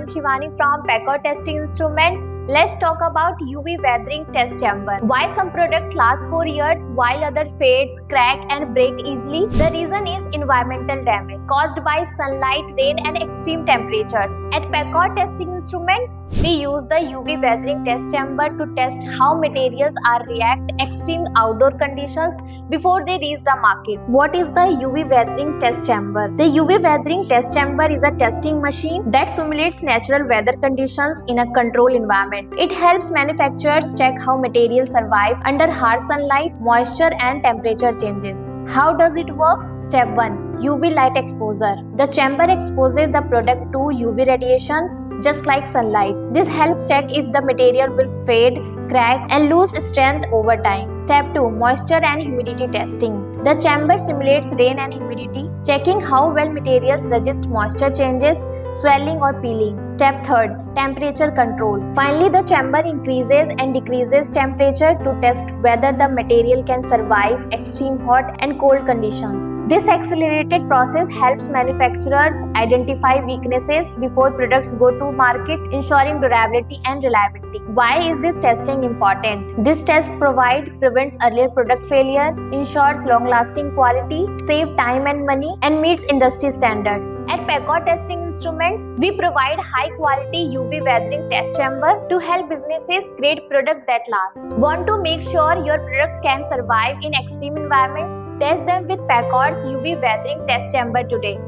I'm Shivani from Pacorr Testing Instruments. Let's talk about UV weathering test chamber. Why some products last for years while others fades, crack and break easily? The reason is environmental damage caused by sunlight, rain and extreme temperatures. At Pacorr Testing Instruments, we use the UV weathering test chamber to test how materials are react extreme outdoor conditions before they reach the market. What is the UV weathering test chamber? The UV weathering test chamber is a testing machine that simulates natural weather conditions in a controlled environment. It helps manufacturers check how materials survive under harsh sunlight, moisture and temperature changes. How does it work? Step 1. UV light exposure. The chamber exposes the product to UV radiations just like sunlight. This helps check if the material will fade, crack and lose strength over time. Step 2. Moisture and humidity testing. The chamber simulates rain and humidity, checking how well materials resist moisture changes, swelling or peeling. Step 3. Temperature control. Finally, the chamber increases and decreases temperature to test whether the material can survive extreme hot and cold conditions. This accelerated process helps manufacturers identify weaknesses before products go to market, ensuring durability and reliability. Why is this testing important? This test prevents earlier product failure, ensures long-lasting quality, saves time and money, and meets industry standards. At Pacorr Testing Instruments, we provide high-quality UV weathering test chamber to help businesses create products that last. Want to make sure your products can survive in extreme environments? Test them with Pacorr's UV weathering test chamber today.